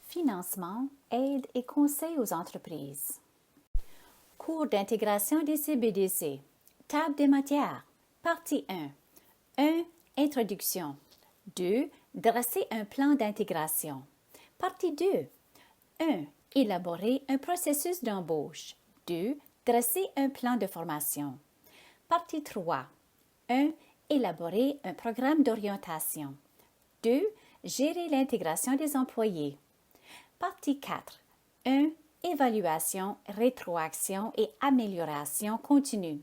Financement, aide et conseils aux entreprises. Cours d'intégration des CBDC. Table des matières. Partie 1. 1. Introduction. 2. Dresser un plan d'intégration. Partie 2. 1. Élaborer un processus d'embauche. 2. Dresser un plan de formation. Partie 3. 1. Élaborer un programme d'orientation. 2. Gérer l'intégration des employés. Partie 4. 1. Évaluation, rétroaction et amélioration continue.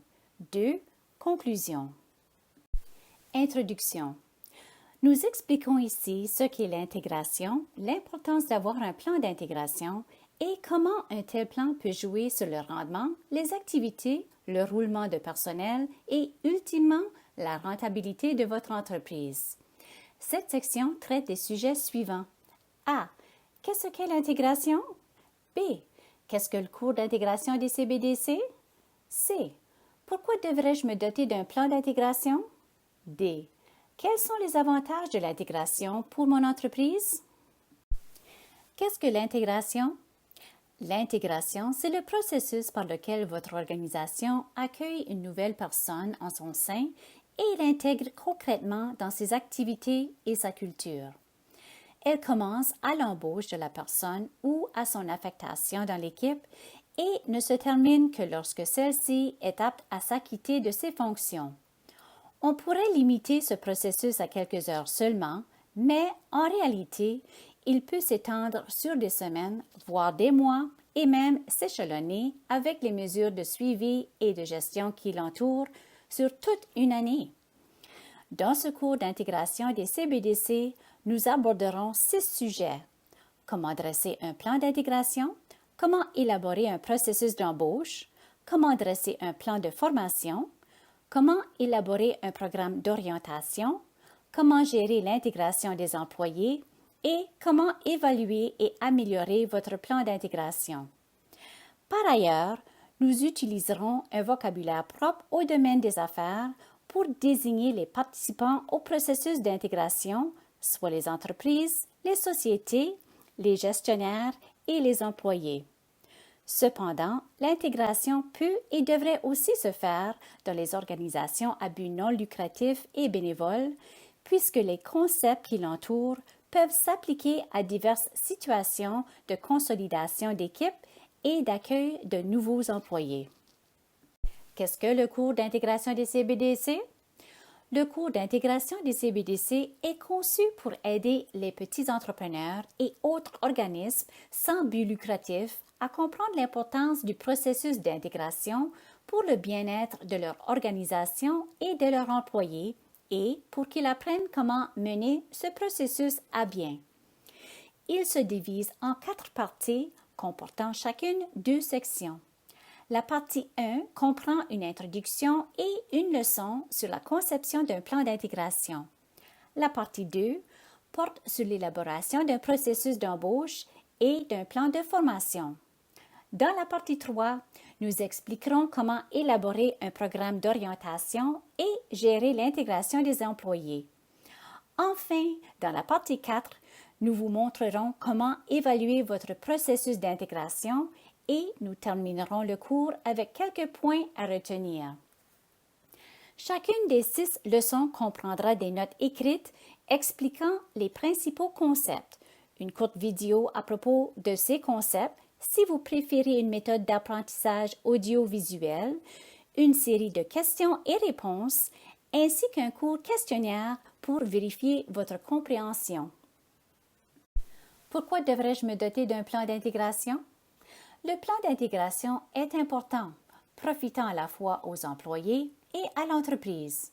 2. Conclusion. Introduction. Nous expliquons ici ce qu'est l'intégration, l'importance d'avoir un plan d'intégration et comment un tel plan peut jouer sur le rendement, les activités, le roulement de personnel et, ultimement, la rentabilité de votre entreprise. Cette section traite des sujets suivants. A. Qu'est-ce qu'est l'intégration? B. Qu'est-ce que le cours d'intégration des CBDC? C. Pourquoi devrais-je me doter d'un plan d'intégration? D. Quels sont les avantages de l'intégration pour mon entreprise? Qu'est-ce que l'intégration? L'intégration, c'est le processus par lequel votre organisation accueille une nouvelle personne en son sein et l'intègre concrètement dans ses activités et sa culture. Elle commence à l'embauche de la personne ou à son affectation dans l'équipe et ne se termine que lorsque celle-ci est apte à s'acquitter de ses fonctions. On pourrait limiter ce processus à quelques heures seulement, mais en réalité, il peut s'étendre sur des semaines, voire des mois, et même s'échelonner avec les mesures de suivi et de gestion qui l'entourent sur toute une année. Dans ce cours d'intégration des CBDC, nous aborderons 6 sujets. Comment dresser un plan d'intégration, comment élaborer un processus d'embauche, comment dresser un plan de formation, comment élaborer un programme d'orientation, comment gérer l'intégration des employés et comment évaluer et améliorer votre plan d'intégration. Par ailleurs, nous utiliserons un vocabulaire propre au domaine des affaires pour désigner les participants au processus d'intégration, soit les entreprises, les sociétés, les gestionnaires et les employés. Cependant, l'intégration peut et devrait aussi se faire dans les organisations à but non lucratif et bénévoles, puisque les concepts qui l'entourent peuvent s'appliquer à diverses situations de consolidation d'équipe et d'accueil de nouveaux employés. Qu'est-ce que le cours d'intégration des CBDC? Le cours d'intégration des CBDC est conçu pour aider les petits entrepreneurs et autres organismes sans but lucratif à comprendre l'importance du processus d'intégration pour le bien-être de leur organisation et de leurs employés et pour qu'ils apprennent comment mener ce processus à bien. Il se divise en 4 parties comportant chacune 2 sections. La partie 1 comprend une introduction et une leçon sur la conception d'un plan d'intégration. La partie 2 porte sur l'élaboration d'un processus d'embauche et d'un plan de formation. Dans la partie 3, nous expliquerons comment élaborer un programme d'orientation et gérer l'intégration des employés. Enfin, dans la partie 4, nous vous montrerons comment évaluer votre processus d'intégration et nous terminerons le cours avec quelques points à retenir. Chacune des 6 leçons comprendra des notes écrites expliquant les principaux concepts, une courte vidéo à propos de ces concepts si vous préférez une méthode d'apprentissage audiovisuel, une série de questions et réponses, ainsi qu'un court questionnaire pour vérifier votre compréhension. Pourquoi devrais-je me doter d'un plan d'intégration? Le plan d'intégration est important, profitant à la fois aux employés et à l'entreprise.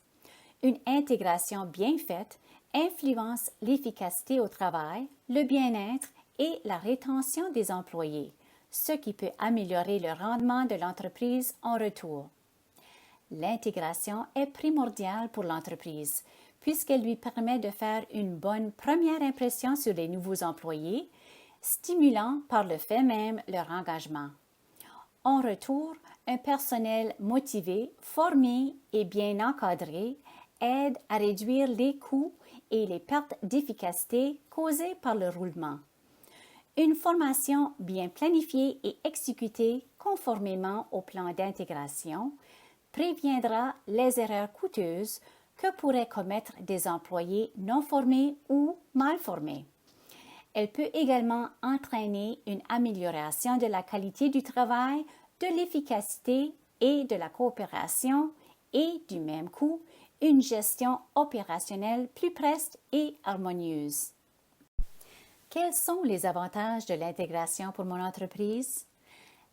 Une intégration bien faite influence l'efficacité au travail, le bien-être et la rétention des employés, ce qui peut améliorer le rendement de l'entreprise en retour. L'intégration est primordiale pour l'entreprise puisqu'elle lui permet de faire une bonne première impression sur les nouveaux employés, stimulant par le fait même leur engagement. En retour, un personnel motivé, formé et bien encadré aide à réduire les coûts et les pertes d'efficacité causées par le roulement. Une formation bien planifiée et exécutée conformément au plan d'intégration préviendra les erreurs coûteuses que pourraient commettre des employés non formés ou mal formés. Elle peut également entraîner une amélioration de la qualité du travail, de l'efficacité et de la coopération et, du même coup, une gestion opérationnelle plus preste et harmonieuse. Quels sont les avantages de l'intégration pour mon entreprise?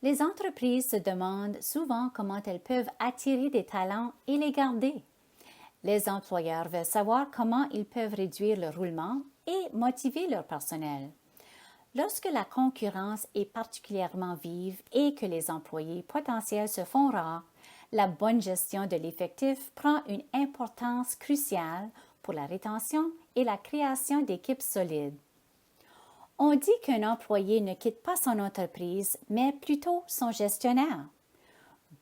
Les entreprises se demandent souvent comment elles peuvent attirer des talents et les garder. Les employeurs veulent savoir comment ils peuvent réduire le roulement et motiver leur personnel. Lorsque la concurrence est particulièrement vive et que les employés potentiels se font rares, la bonne gestion de l'effectif prend une importance cruciale pour la rétention et la création d'équipes solides. On dit qu'un employé ne quitte pas son entreprise, mais plutôt son gestionnaire.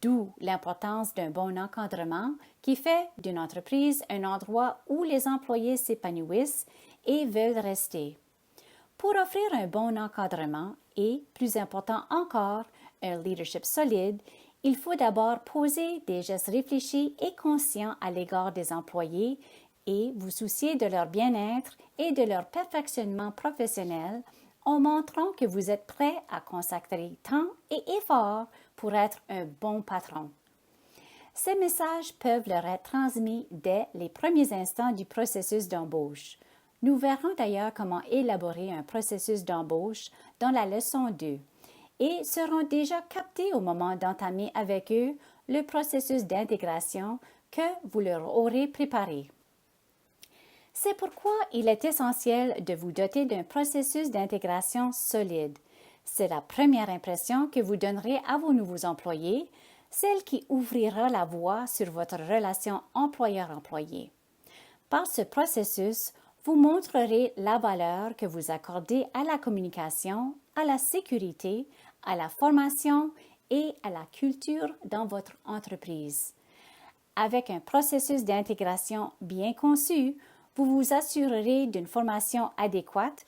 D'où l'importance d'un bon encadrement qui fait d'une entreprise un endroit où les employés s'épanouissent et veulent rester. Pour offrir un bon encadrement et, plus important encore, un leadership solide, il faut d'abord poser des gestes réfléchis et conscients à l'égard des employés et vous soucier de leur bien-être et de leur perfectionnement professionnel en montrant que vous êtes prêt à consacrer temps et effort pour être un bon patron. Ces messages peuvent leur être transmis dès les premiers instants du processus d'embauche. Nous verrons d'ailleurs comment élaborer un processus d'embauche dans la leçon 2 et seront déjà captés au moment d'entamer avec eux le processus d'intégration que vous leur aurez préparé. C'est pourquoi il est essentiel de vous doter d'un processus d'intégration solide. C'est la première impression que vous donnerez à vos nouveaux employés, celle qui ouvrira la voie sur votre relation employeur-employé. Par ce processus, vous montrerez la valeur que vous accordez à la communication, à la sécurité, à la formation et à la culture dans votre entreprise. Avec un processus d'intégration bien conçu, vous vous assurerez d'une formation adéquate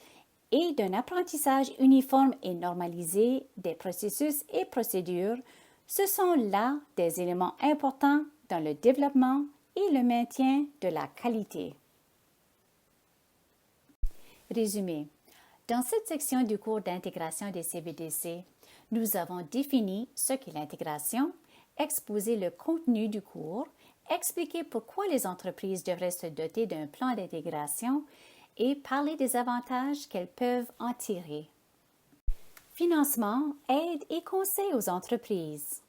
et d'un apprentissage uniforme et normalisé des processus et procédures. Ce sont là des éléments importants dans le développement et le maintien de la qualité. Résumé. Dans cette section du cours d'intégration des CBDC, nous avons défini ce qu'est l'intégration, exposé le contenu du cours, expliqué pourquoi les entreprises devraient se doter d'un plan d'intégration et parler des avantages qu'elles peuvent en tirer. Financement, aide et conseils aux entreprises.